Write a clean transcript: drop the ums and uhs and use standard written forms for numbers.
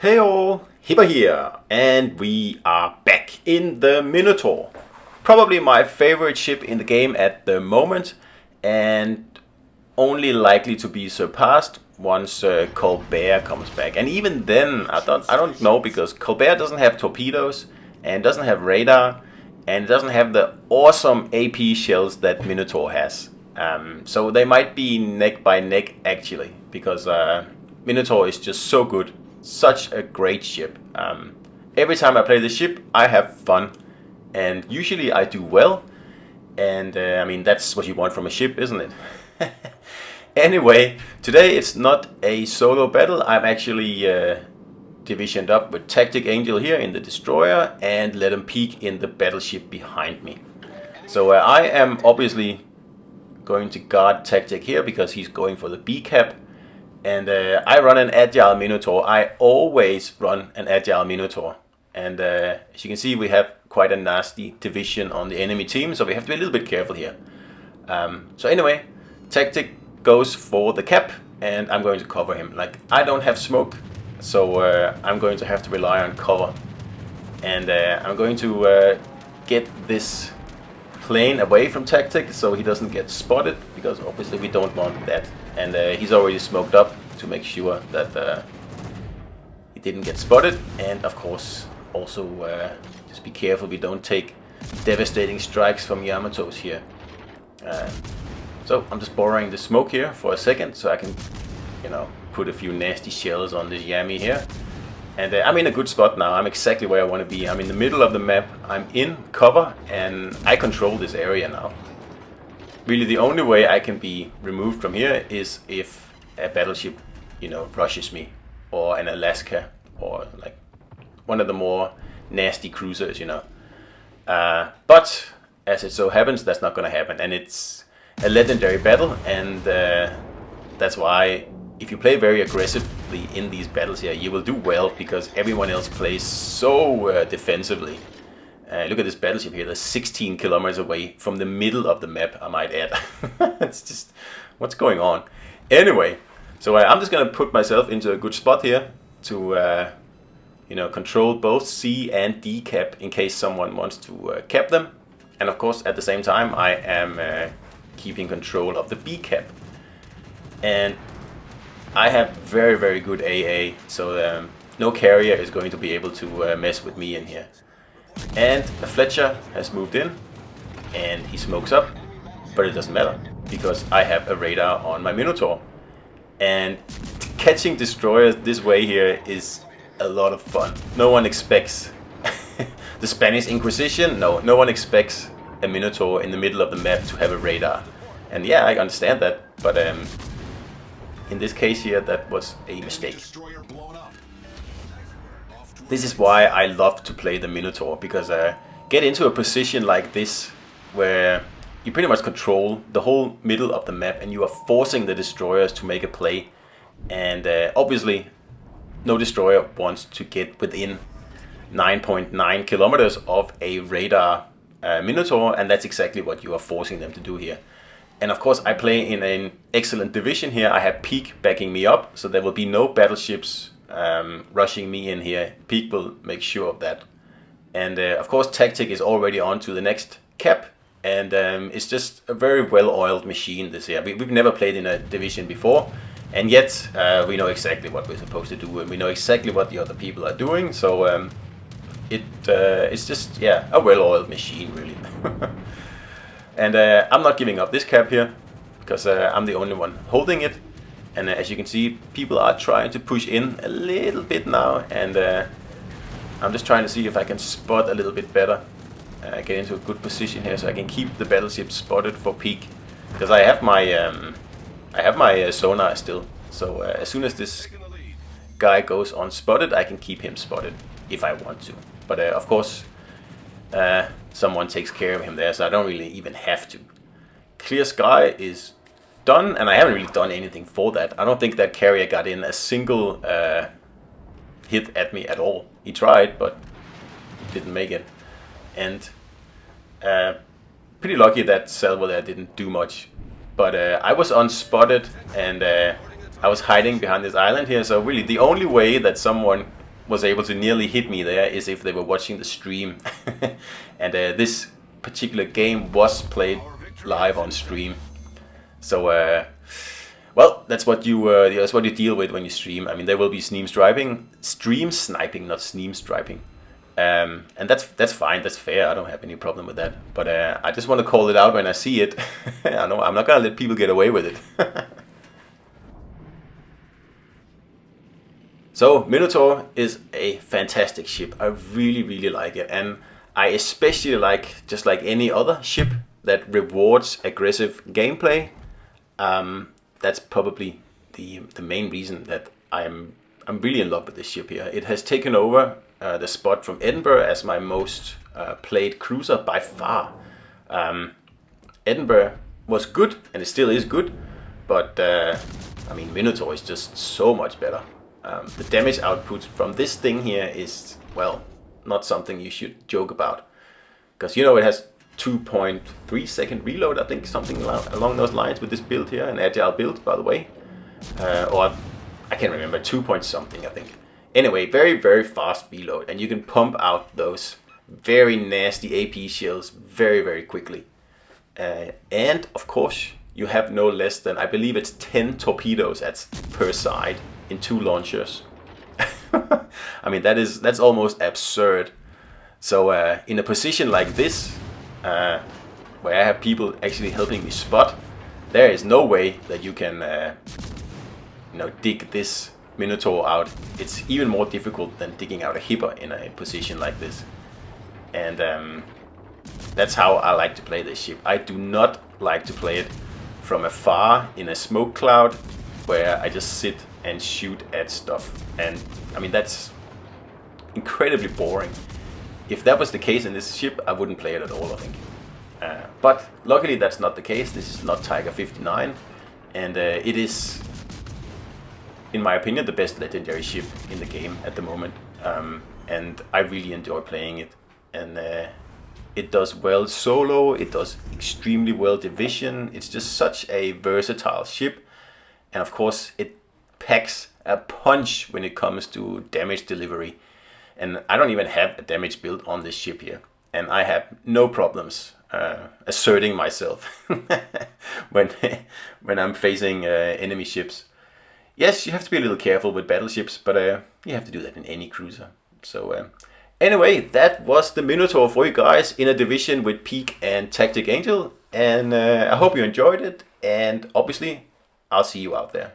Hey all, Hipper here, and we are back in the Minotaur. Probably my favorite ship in the game at the moment, and only likely to be surpassed once Colbert comes back. And even then, I don't know, because Colbert doesn't have torpedoes, and doesn't have radar, and doesn't have the awesome AP shells that Minotaur has. So they might be neck by neck actually, because Minotaur is just so good. Such a great ship. Every time I play this ship, I have fun, and usually I do well. And I mean, that's what you want from a ship, isn't it? Anyway, today it's not a solo battle. I'm actually divisioned up with TacticAngel here in the destroyer, and let him peek in the battleship behind me. So I am obviously going to guard Tactic here because he's going for the B cap. And I run an agile Minotaur. I always run an agile Minotaur. And as you can see, we have quite a nasty division on the enemy team, so we have to be a little bit careful here. So anyway, Tactic goes for the cap, and I'm going to cover him. Like, I don't have smoke, so I'm going to have to rely on cover. And I'm going to get this plane away from Tactic so he doesn't get spotted, because obviously we don't want that. And he's already smoked up to make sure that he didn't get spotted. And of course, also just be careful we don't take devastating strikes from Yamatos here. So I'm just borrowing the smoke here for a second so I can, put a few nasty shells on this Yami here. And I'm in a good spot now. I'm exactly where I want to be. I'm in the middle of the map. I'm in cover, and I control this area now. Really, the only way I can be removed from here is if a battleship, rushes me, or an Alaska, or like one of the more nasty cruisers, But as it so happens, that's not going to happen, and it's a legendary battle, and that's why if you play very aggressively in these battles here, you will do well, because everyone else plays so defensively. Look at this battleship here. They're 16 kilometers away from the middle of the map, I might add. It's just, what's going on? Anyway, so I'm just going to put myself into a good spot here to, control both C and D cap in case someone wants to cap them. And of course, at the same time, I am keeping control of the B cap. And I have very, very good AA, so no carrier is going to be able to mess with me in here. And a Fletcher has moved in, and he smokes up, but it doesn't matter, because I have a radar on my Minotaur. And catching destroyers this way here is a lot of fun. No one expects the Spanish Inquisition. No one expects a Minotaur in the middle of the map to have a radar. And yeah, I understand that, but in this case here, that was a mistake. This is why I love to play the Minotaur, because get into a position like this where you pretty much control the whole middle of the map, and you are forcing the destroyers to make a play. And obviously, no destroyer wants to get within 9.9 kilometers of a radar Minotaur, and that's exactly what you are forcing them to do here. And of course, I play in an excellent division here. I have Peak backing me up, so there will be no battleships rushing me in here. Peak will make sure of that. And of course, Tactic is already on to the next cap, and it's just a very well-oiled machine this year. We've never played in a division before, and yet we know exactly what we're supposed to do, and we know exactly what the other people are doing. So it's just, yeah, a well-oiled machine, really. And I'm not giving up this cap here, because I'm the only one holding it. And as you can see, people are trying to push in a little bit now, and I'm just trying to see if I can spot a little bit better, get into a good position here, so I can keep the battleship spotted for Peak, because I have my sonar still. So as soon as this guy goes unspotted, I can keep him spotted if I want to. But of course, someone takes care of him there, so I don't really even have to. Clear sky is done, and I haven't really done anything for that. I don't think that carrier got in a single hit at me at all. He tried, but didn't make it. And pretty lucky that Salvo there didn't do much. But I was unspotted, and I was hiding behind this island here, so really the only way that someone was able to nearly hit me there is if they were watching the stream. And this particular game was played live on stream. So, well, that's what you deal with when you stream. I mean, there will be stream sniping, not sneam striping. And that's fine, that's fair, I don't have any problem with that. But I just want to call it out when I see it. I know I'm not gonna let people get away with it. So Minotaur is a fantastic ship. I really, really like it, and I especially like, just like any other ship that rewards aggressive gameplay. That's probably the main reason that I'm really in love with this ship here. It has taken over the spot from Edinburgh as my most played cruiser by far. Edinburgh was good, and it still is good, but I mean, Minotaur is just so much better. The damage output from this thing here is, well, not something you should joke about, because you know it has 2.3 second reload, I think, something along those lines with this build here, an agile build, by the way, or I can't remember, 2 point something, I think. Anyway, very, very fast reload, and you can pump out those very nasty AP shells very, very quickly. And of course, you have no less than, I believe it's 10 torpedoes per side in 2 launchers. I mean, that's almost absurd. So in a position like this, where I have people actually helping me spot, there is no way that you can dig this Minotaur out. It's even more difficult than digging out a hipper in a position like this. And that's how I like to play this ship. I do not like to play it from afar in a smoke cloud where I just sit and shoot at stuff. And I mean, that's incredibly boring. If that was the case in this ship, I wouldn't play it at all, I think. But luckily that's not the case. This is not Tiger 59, and it is, in my opinion, the best legendary ship in the game at the moment. And I really enjoy playing it. And it does well solo, it does extremely well division. It's just such a versatile ship. And of course, it packs a punch when it comes to damage delivery. And I don't even have a damage build on this ship here. And I have no problems asserting myself when I'm facing enemy ships. Yes, you have to be a little careful with battleships, but you have to do that in any cruiser. So anyway, that was the Minotaur for you guys in a division with Peak and TacticAngel. And I hope you enjoyed it. And obviously, I'll see you out there.